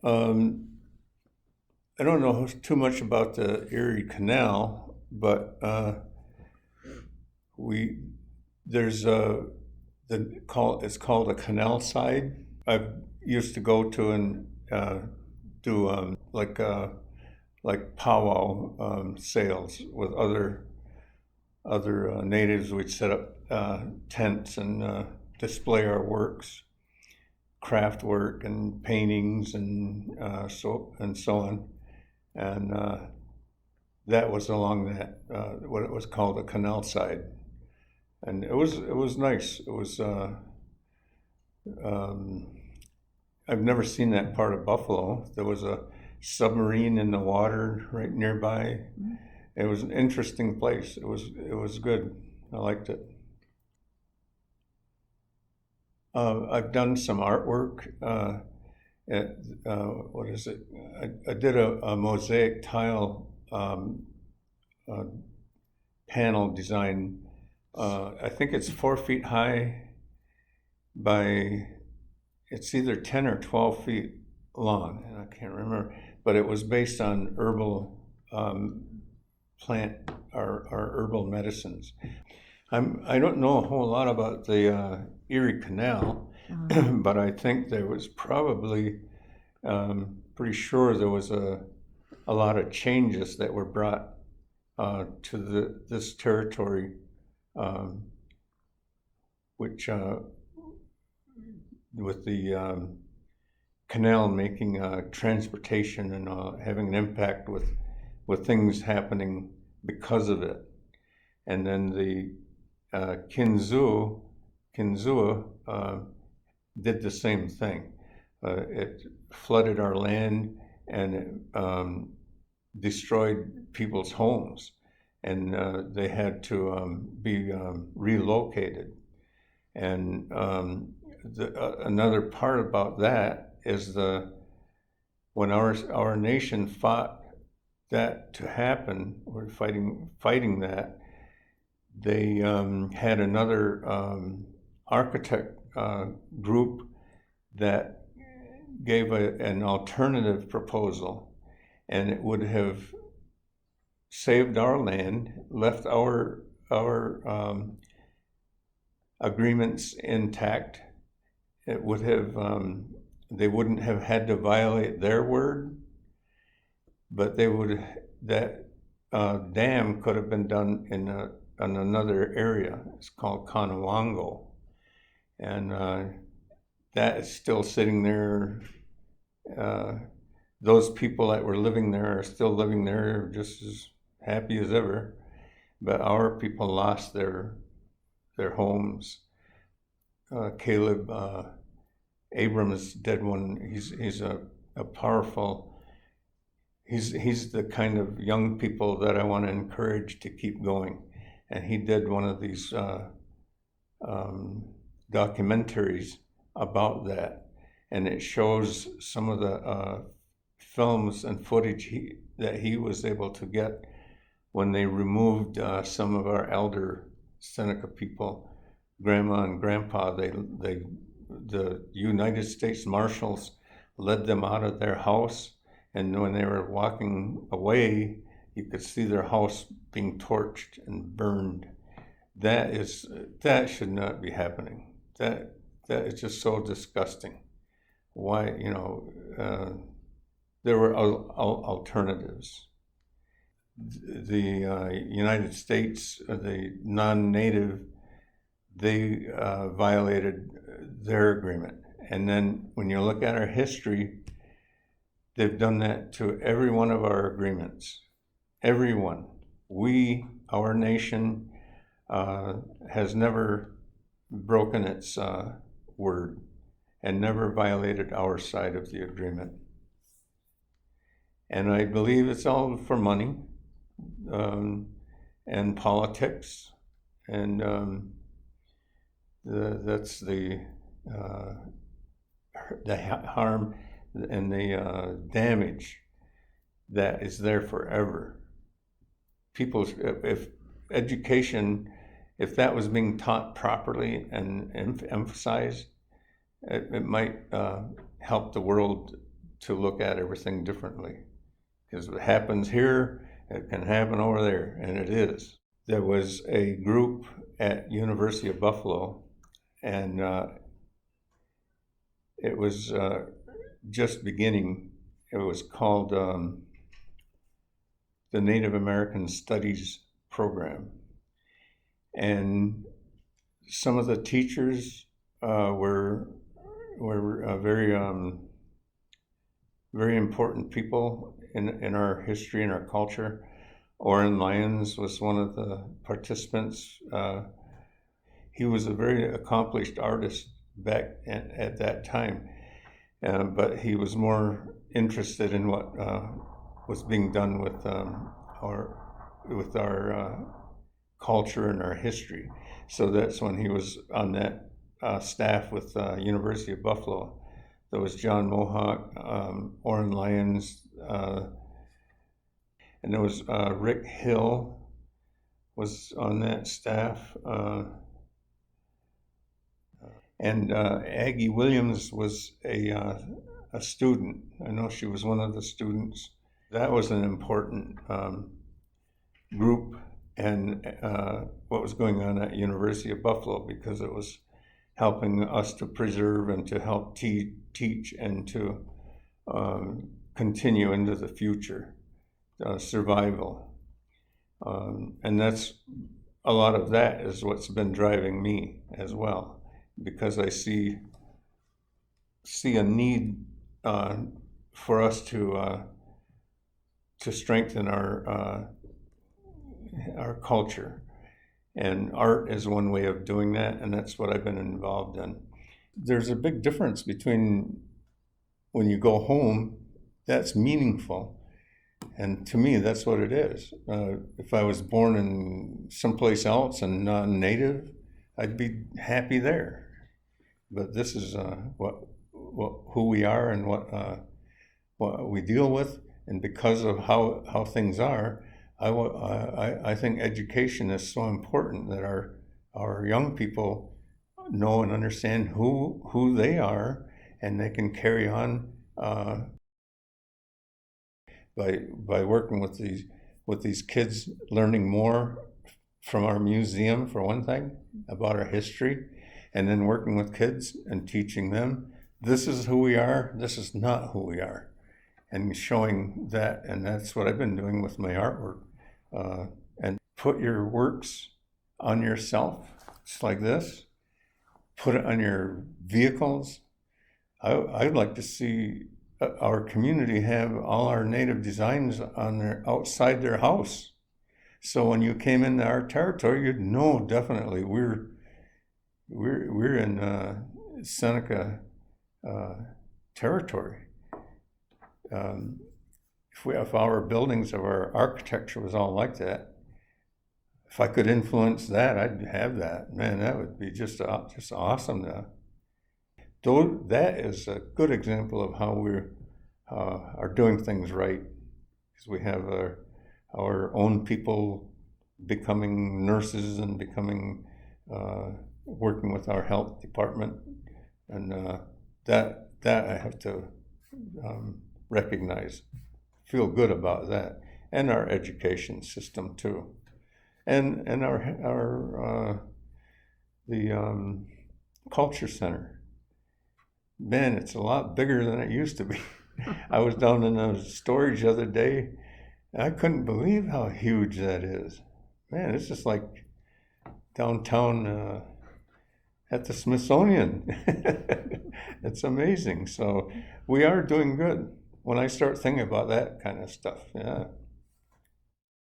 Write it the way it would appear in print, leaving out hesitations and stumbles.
Um, I don't know too much about the Erie Canal, but we there's it's called a canal side. I used to go to and do like powwow sales with other natives. We'd set up tents and display our works, craft work and paintings and so on. And that was along that what it was called a canal side, and it was nice. It was um, I've never seen that part of Buffalo. There was a submarine in the water right nearby. It was an interesting place. It was good. I liked it. I've done some artwork. At what is it? I did a mosaic tile uh, panel design. I think it's 4 feet high by it's either 10 or 12 feet long, and I can't remember. But it was based on herbal plant or herbal medicines. I don't know a whole lot about the Erie Canal, but I think there was probably pretty sure there was a lot of changes that were brought to this territory, um, which with the canal making transportation and having an impact with things happening because of it. And then the Kinzua did the same thing. It flooded our land and it destroyed people's homes, and they had to be relocated. And another part about that is when our nation fought that to happen, or fighting that, they had another architect group that gave an alternative proposal, and it would have saved our land, left our agreements intact. It would have they wouldn't have had to violate their word, but that dam could have been done in another area. It's called Conewango, and that is still sitting there. Those people that were living there are still living there, just as happy as ever. But our people lost their homes. Caleb Abrams did one. He's a powerful. He's the kind of young people that I want to encourage to keep going. And he did one of these documentaries about that, and it shows some of the films and footage that he was able to get when they removed some of our elder Seneca people, grandma and grandpa. The United States Marshals led them out of their house, and when they were walking away, you could see their house being torched and burned. That should not be happening. That is just so disgusting. Why, there were alternatives. The United States, the non-native, they violated their agreement. And then when you look at our history, they've done that to every one of our agreements. Everyone. Our nation, has never broken its word and never violated our side of the agreement. And I believe it's all for money and politics, and that's the harm and the damage that is there forever. If education, if that was being taught properly and emphasized, it might help the world to look at everything differently. Because if it happens here, it can happen over there, and it is. There was a group at University of Buffalo, and it was just beginning. It was called the Native American Studies Program. And some of the teachers were very very important people in our history and our culture. Orrin Lyons was one of the participants. He was a very accomplished artist back at that time, but he was more interested in what was being done with our culture and our history. So that's when he was on that staff with University of Buffalo. There was John Mohawk, Orrin Lyons, and there was Rick Hill was on that staff. And Aggie Williams was a student. I know she was one of the students. That was an important group and what was going on at University of Buffalo, because it was helping us to preserve and to help teach and to continue into the future, survival. And that's a lot of that is what's been driving me as well, because I see a need for us to strengthen our culture. And art is one way of doing that, and that's what I've been involved in. There's a big difference between when you go home, that's meaningful. And to me, that's what it is. If I was born in someplace else and non-native, I'd be happy there. But this is who we are and what we deal with, and because of how things are, I think education is so important that our young people know and understand who they are, and they can carry on by working with these kids, learning more from our museum, for one thing, about our history, and then working with kids and teaching them, this is who we are, this is not who we are, and showing that. And that's what I've been doing with my artwork. And put your works on yourself, just like this. Put it on your vehicles. I'd like to see our community have all our native designs on outside their house. So when you came into our territory, you'd know definitely we're in Seneca territory. If our buildings, of our architecture was all like that, if I could influence that, I'd have that. Man, that would be just awesome. That is a good example of how we are doing things right, because we have our own people becoming nurses and becoming working with our health department, and that I have to recognize. Feel good about that, and our education system too, and our culture center. Man, it's a lot bigger than it used to be. I was down in the storage the other day, and I couldn't believe how huge that is. Man, it's just like downtown at the Smithsonian. It's amazing. So we are doing good when I start thinking about that kind of stuff. Yeah.